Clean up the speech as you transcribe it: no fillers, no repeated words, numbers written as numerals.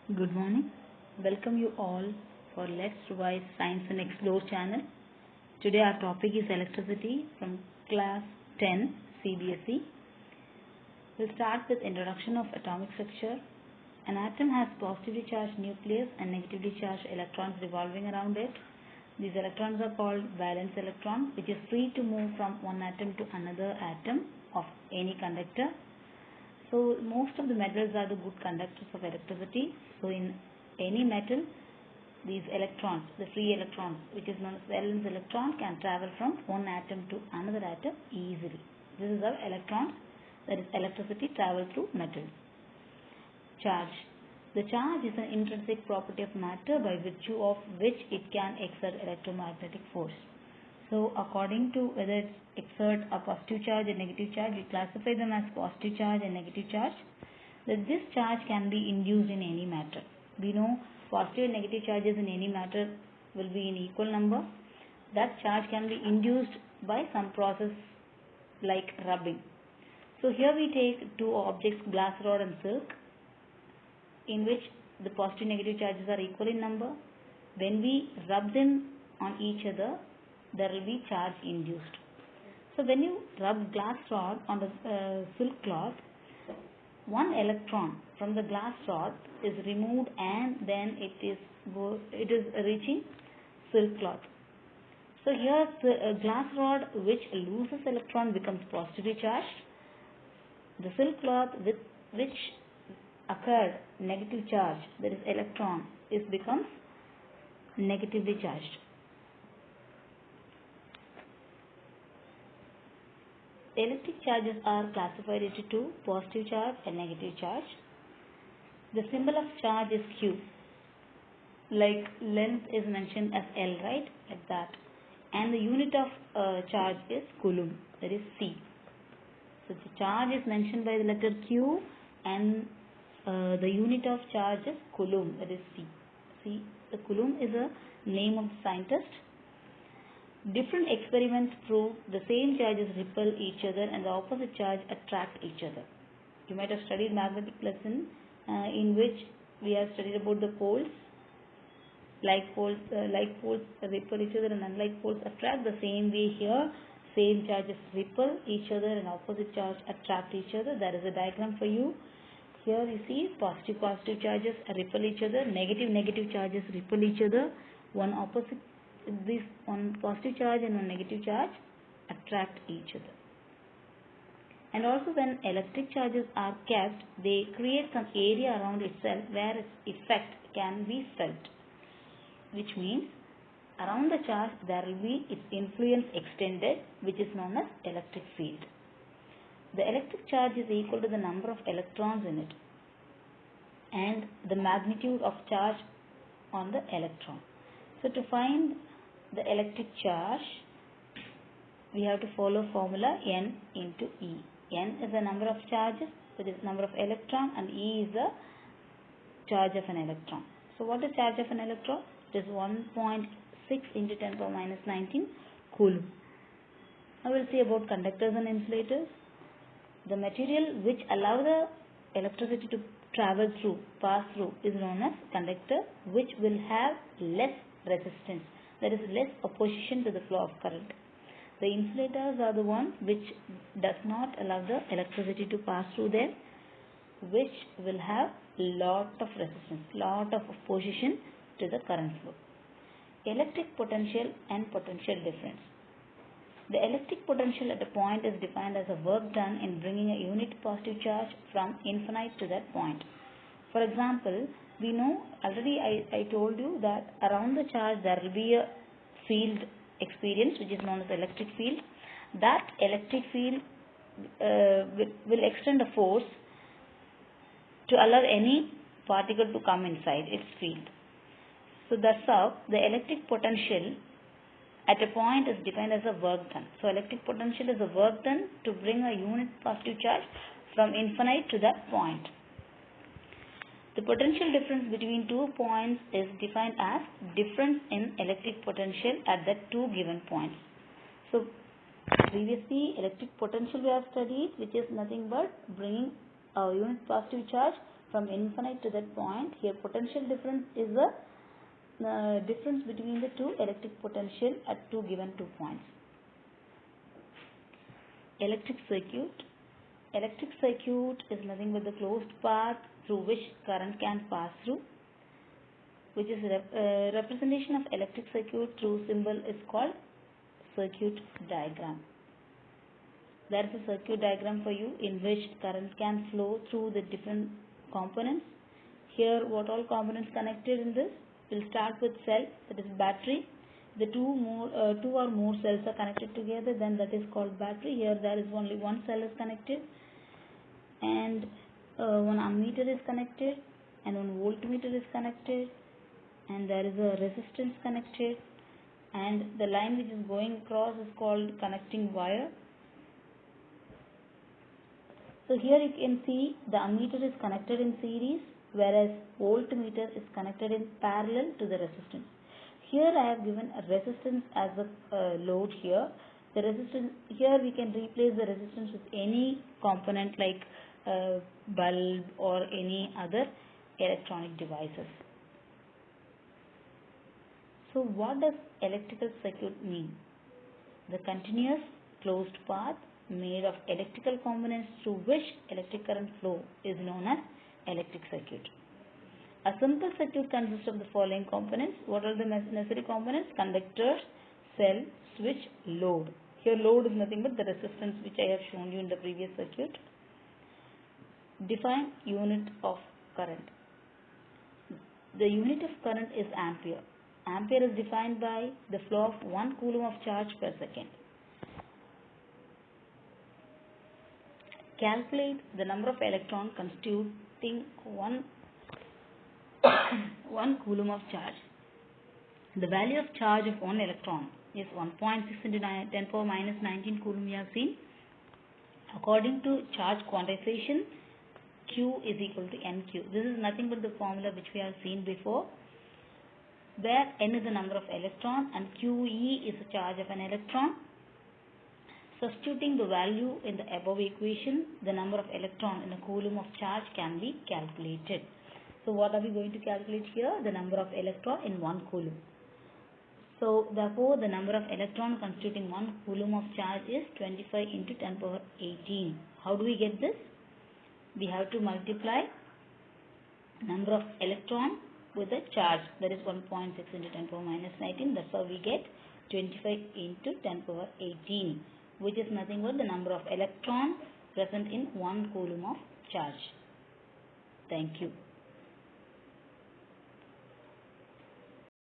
Good morning. Welcome you all for Let's Revise Science and Explore channel. Today our topic is electricity from class 10 CBSE. We'll start with introduction of atomic structure. An atom has positively charged nucleus and negatively charged electrons revolving around it. These electrons are called valence electron, which is free to move from one atom to another atom of any conductor. So most of the metals are the good conductors of electricity. So in any metal, these electrons, the free electrons, which is known as valence electron, can travel from one atom to another atom easily. This is how electrons, that is electricity, travel through metals. Charge. The charge is an intrinsic property of matter by virtue of which it can exert electromagnetic force. So according to whether it exerts a positive charge or negative charge, we classify them as positive charge and negative charge. That this charge can be induced in any matter. We know positive and negative charges in any matter will be in equal number. That charge can be induced by some process like rubbing. So here we take two objects, glass rod and silk, in which the positive and negative charges are equal in number. When we rub them on each other, there will be charge induced. So when you rub glass rod on the silk cloth, one electron from the glass rod is removed and then it is reaching silk cloth. So here the glass rod which loses electron becomes positively charged. The silk cloth with which occurred negative charge, that is electron, becomes negatively charged. Electric charges are classified into two, positive charge and negative charge. The symbol of charge is Q. Like length is mentioned as L, right? Like that. And the unit of charge is coulomb, that is C. So the charge is mentioned by the letter Q and the unit of charge is coulomb, that is C. See, the coulomb is a name of the scientist. Different experiments prove the same charges repel each other and the opposite charge attract each other. You might have studied magnetic lesson in which we have studied about the poles. Like poles repel each other and unlike poles attract. The same way here, same charges repel each other and opposite charge attract each other. There is a diagram for you. Here you see positive charges repel each other, negative charges repel each other. One positive charge and one negative charge attract each other. And also when electric charges are kept, they create some area around itself where its effect can be felt, which means around the charge there will be its influence extended, which is known as electric field. The electric charge is equal to the number of electrons in it and the magnitude of charge on the electron. So to find the electric charge, we have to follow formula N into E. N is the number of charges, that is number of electron, and E is the charge of an electron. So what is charge of an electron? It is 1.6 into 10 power minus 19 coulomb. Now we will see about conductors and insulators. The material which allow the electricity to pass through is known as conductor, which will have less resistance, that is less opposition to the flow of current. The insulators are the one which does not allow the electricity to pass through them, which will have lot of resistance, lot of opposition to the current flow. Electric potential and potential difference. The electric potential at a point is defined as a work done in bringing a unit positive charge from infinite to that point. For example, we know already I told you that around the charge there will be a field experience, which is known as electric field. That electric field will extend a force to allow any particle to come inside its field. So that's how the electric potential at a point is defined as a work done. So electric potential is a work done to bring a unit positive charge from infinite to that point. The potential difference between 2 points is defined as difference in electric potential at the two given points. So previously electric potential we have studied, which is nothing but bringing a unit positive charge from infinite to that point. Here potential difference is the difference between the two electric potential at two given 2 points. Electric circuit. Electric circuit is nothing but the closed path through which current can pass through, which is representation of electric circuit through symbol is called circuit diagram. There is a circuit diagram for you in which current can flow through the different components. Here what all components connected in this? We'll start with cell, that is battery. The two or more cells are connected together, then that is called battery. Here there is only one cell is connected, and one ammeter is connected, and one voltmeter is connected, and there is a resistance connected, and the line which is going across is called connecting wire. So here you can see the ammeter is connected in series, whereas voltmeter is connected in parallel to the resistance. Here I have given a resistance as a load here. The resistance here we can replace the resistance with any component like bulb or any other electronic devices. So what does electrical circuit mean? The continuous closed path made of electrical components through which electric current flow is known as electric circuit. A simple circuit consists of the following components. What are the necessary components? Conductors, cell, switch, load. Here load is nothing but the resistance which I have shown you in the previous circuit. Define unit of current. The unit of current is ampere. Ampere is defined by the flow of 1 coulomb of charge per second. Calculate the number of electrons constituting 1 coulomb of charge. The value of charge of 1 electron is 1.6 into 10 power minus 19 coulomb we have seen. According to charge quantization, Q is equal to NQ. This is nothing but the formula which we have seen before, where N is the number of electron and QE is the charge of an electron. Substituting the value in the above equation, the number of electron in a coulomb of charge can be calculated. So what are we going to calculate here? The number of electron in 1 coulomb. So therefore the number of electron constituting 1 coulomb of charge is 25 into 10 power 18. How do we get this? We have to multiply number of electron with the charge, that is 1.6 into 10 power minus 19. That's how we get 25 into 10 power 18, which is nothing but the number of electrons present in 1 coulomb of charge. Thank you.